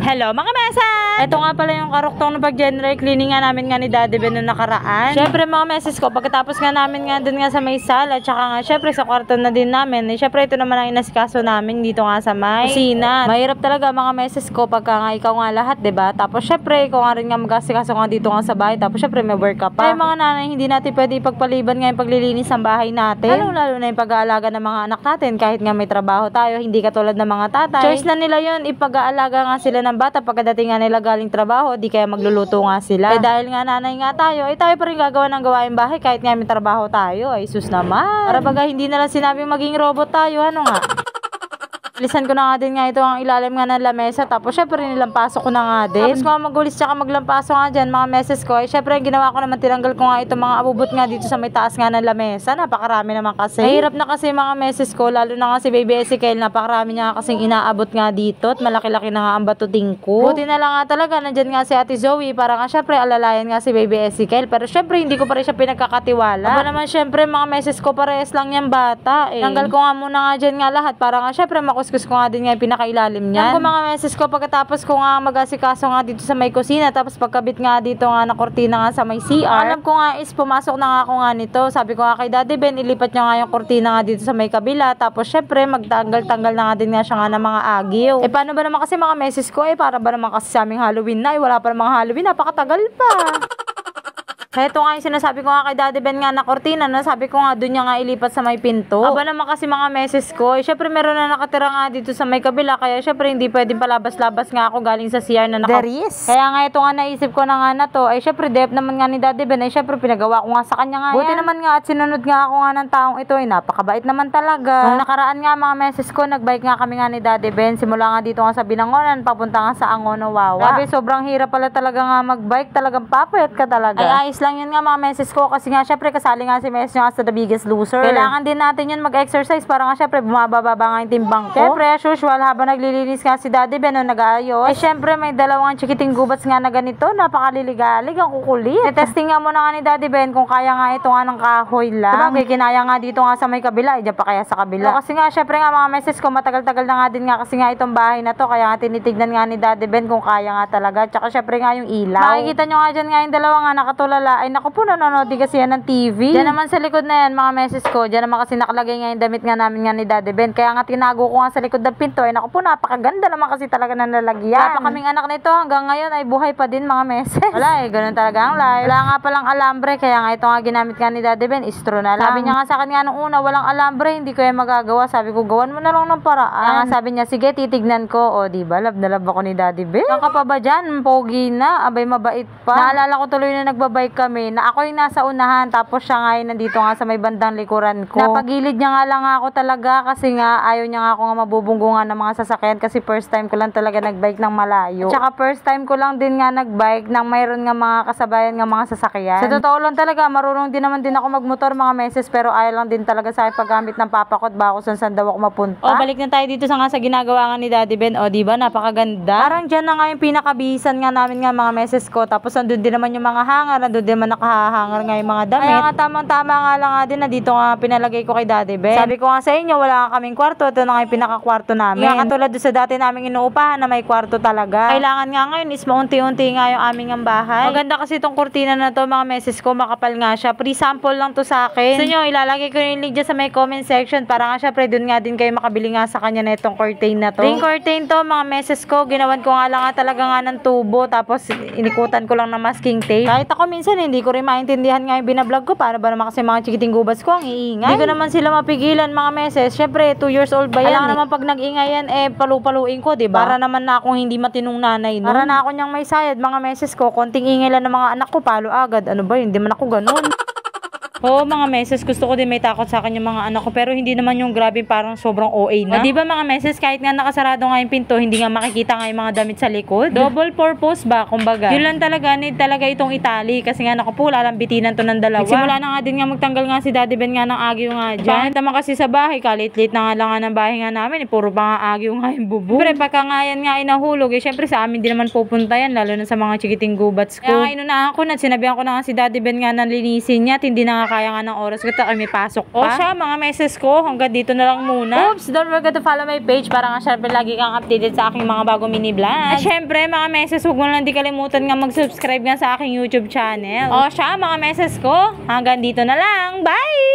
Hello mga mesa! Ito nga pala yung karuktong na pag-general cleaning nga namin nga ni Daddy Ben na nakaraan. Syempre mga meses ko, pagkatapos nga namin nga dun nga sa may sala, tsaka nga syempre sa kwarto na din namin. Syempre ito naman ang inasikaso namin dito nga sa may kusina. Mahirap talaga mga meses ko pagka nga ikaw nga lahat, diba? Tapos syempre ikaw nga rin nga mag-asikaso nga dito nga sa bahay. Tapos syempre may work ka pa. Kaya mga nanay, hindi natin pwede ipagpaliban nga yung paglilinis ng bahay natin. Lalo na yung pag-aalaga ng mga anak natin. Kahit nga may trabaho tayo, hindi katulad ng mga tatay. Choice na nila yun, ipag-aalaga nga sila ng bata pagkadating nga nila galing trabaho, di kaya magluluto nga sila. Dahil nga nanay nga tayo, tayo pa rin gagawa ng gawain bahay kahit nga may trabaho tayo. Ay sus naman. Para baga hindi na lang sinabing maging robot tayo, ano nga. Lisan ko na nga din nga ito ang ilalim nga ng lamesa. Tapos syempre nilampasok ko na nga din. Tapos kung magulis tsaka maglampaso nga dyan mga meses ko, syempre ginawa ko naman, tinanggal ko nga itong mga abubot nga dito sa may taas nga ng lamesa. Napakarami naman kasi. Mahirap na kasi mga meses ko, lalo na nga si Baby Ezekiel, napakarami niya kasing inaabot nga dito at malaki-laki na nga ang batuting ko. Buti na lang nga talaga nandyan nga si Ate Zoe para nga syempre alalayan nga si Baby Ezekiel. Pero syempre hindi ko pa rin siya pinagkakatiwala. Aba naman syempre mga meses ko, parehas lang yung bata Tanggal ko nga muna nga dyan nga lahat para nga syempre makuskus ko nga din nga yung pinakailalim niyan. Alam ko mga meses ko, pagkatapos ko nga mag-asikaso nga dito sa may kusina, tapos pagkabit nga dito nga na kortina nga sa may CR, alam ko nga is pumasok na nga ako nga nito. Sabi ko nga kay Daddy Ben, ilipat niya nga yung kortina nga dito sa may kabila. Tapos syempre magtanggal-tanggal na nga din nga siya nga ng mga agiw. Paano ba naman kasi mga meses ko, para ba naman kasi sa aming Halloween na, wala pa namang Halloween, napakatagal pa. Kaya ito nga yung sinasabi ko nga kay Daddy Ben nga na kortina, na sabi ko nga doon niya nga ilipat sa may pinto. Aba naman kasi mga meses ko, syempre meron na nakatira nga dito sa may kabila, kaya syempre hindi pwedeng palabas-labas nga ako galing sa CR na Kaya nga ito nga naisip ko na nga na to, syempre dep naman nga ni Daddy Ben, syempre pinagawa ko nga sa kanya nga. Buti naman nga at sinunod nga ako nga ng taong ito, napakabait naman talaga. Nung nakaraan nga mga meses ko, nagbike nga kami nga ni Daddy Ben, simula nga dito nga sa Binangonan, papunta nga sa Angono, Wawa. Grabe, sobrang hirap pala talaga nga magbike, talagang papayat ka talaga. Ay ayos lang yun nga mga meses ko, kasi nga syempre kasali nga si Messi nga sa The Biggest Loser. Kailangan din natin yun mag-exercise para nga syempre bumababa nga yung timbang ko. Syempre as usual, habang naglilinis nga si Daddy Ben o nag-aayos, syempre may dalawang chikiting gubats nga na ganito, napakaliligalig, ang kukulit. Testing nga muna nga ni Daddy Ben kung kaya nga ito nga ng kahoy lang. Sabagay, kinaya nga dito nga sa may kabila, dyan pa kaya sa kabila. Kasi nga syempre nga mga meses ko, matagal-tagal na nga din nga kasi nga itong bahay na to, kaya nga tinitignan nga ni Daddy Ben kung kaya nga talaga. Tsaka syempre nga yung ilaw. Makikita nyo nga dyan nga yung dalawa nga nakatulala, ay naku po, nanonood din kasi yan ng TV. Diyan naman sa likod na yan mga meses ko, diyan naman kasi nakalagay nga yung damit nga namin nga ni Daddy Ben, kaya nga tinago ko nga sa likod ng pinto. Naku po, napakaganda naman kasi talaga ng lalagyan. Wala pa kaming anak nito, hanggang ngayon ay buhay pa din mga meses. Wala ganun talaga ang life. Wala nga palang alambre, kaya nga ito nga ginamit nga ni Daddy Ben, istro na lang. Sabi niya nga sa akin nga nung una, walang alambre, hindi ko yan magagawa. Sabi ko, gawan mo na lang ng paraan. Kaya nga sabi niya, sige titignan ko. O diba, love na love ako ni Daddy Ben. Ang ka pa ba dyan? Pogi na, abay mabait pa. Naalala ko tuloy na nagbabike kami, na ako yung nasa unahan, tapos siya nga yung nandito nga sa may bandang likuran ko. Napagilid niya nga lang ako talaga, kasi nga ayaw niya nga ako nga mabubunggungan ng mga sasakyan, kasi first time ko lang talaga nagbike ng malayo. Tsaka first time ko lang din nga nagbike nang mayroon nga mga kasabayan nga mga sasakyan. Sa totoo lang talaga, marunong din naman din ako magmotor mga meses, pero ayaw lang din talaga sa paggamit ng papakot ba ako saan daw ako mapunta. Balik na tayo dito sa ginagawa nga ni Daddy Ben. Diba, napakaganda. Parang dyan na nga yung pinakabihisan nga namin nga mga meses ko, tapos nandun din naman yung mga hangar, nandun din naman nakahangar nga yung mga damit. Kaya nga tamang-tama nga lang nga din na dito nga pinalagay ko kay Daddy Ben. Sabi ko nga sa inyo, wala nga kaming kwarto, ito na nga yung pinakakwarto namin. Kaya katulad doon sa dati naming inuupahan na may kwarto talaga. Kailangan nga ngayon is maunti-unti nga yung aming ang bahay. Maganda kasi itong kurtina na to mga meses ko, makapal nga siya. Free sample lang to sa akin. So nyo, ilalagay ko yung link dyan sa may comment section para nga syempre doon nga din kayo makabili nga sa kanya na itong curtain na to. Ring curtain to mga meses ko, ginawan ko nga lang nga talaga nga ng tubo, tapos inikutan ko lang ng masking tape. Kahit ako minsan hindi ko rin maintindihan nga yung binablog ko, paano ba naman kasi mga chikiting gubas ko ang iingay. Hindi ko naman sila mapigilan mga meses. Syempre 2 years old ba yan? Alam naman pag nag-ingay yan palu-paluin ko, diba? Para naman na akong hindi matinong nanay nun. Para na ako niyang may sayad mga meses ko, konting ingay lang ng mga anak ko, palo agad. Ano ba yun? Hindi man ako ganun. Oo mga meses, gusto ko din may takot sa akin yung mga anak ko, pero hindi naman yung grabe parang sobrang OA na. O diba mga meses, kahit nga nakasarado nga yung pinto, hindi nga makikita nga yung mga damit sa likod. Double purpose ba, kumbaga. Yun lang talaga, need talaga itong Italy, kasi nga naku po, lalambitinan to ng dalawa. Simula na nga din nga magtanggal nga si Daddy Ben nga ng agyo nga dyan. Pangit naman kasi sa bahay, kalit-lit na nga lang nga ng bahay nga namin, puro pa nga agyo nga yung bubo. Siyempre, pagka nga yan nga inahulog, syempre sa amin din naman pupunta yan, lalo na sa mga chikiting gubats ko. Kaya nga inunahan ko na, sinabihan ko na nga si Daddy Ben nga na linisin niya, at hindi na nga kaya nga ng oras ko. Taka may pasok pa. O siya, mga meses ko, hanggang dito na lang muna. Oops, don't forget to follow my page para nga syempre lagi kang updated sa aking mga bagong mini vlogs. At syempre, mga meses, huwag mo lang di kalimutan nga mag-subscribe nga sa aking YouTube channel. O siya, mga meses ko, hanggang dito na lang. Bye!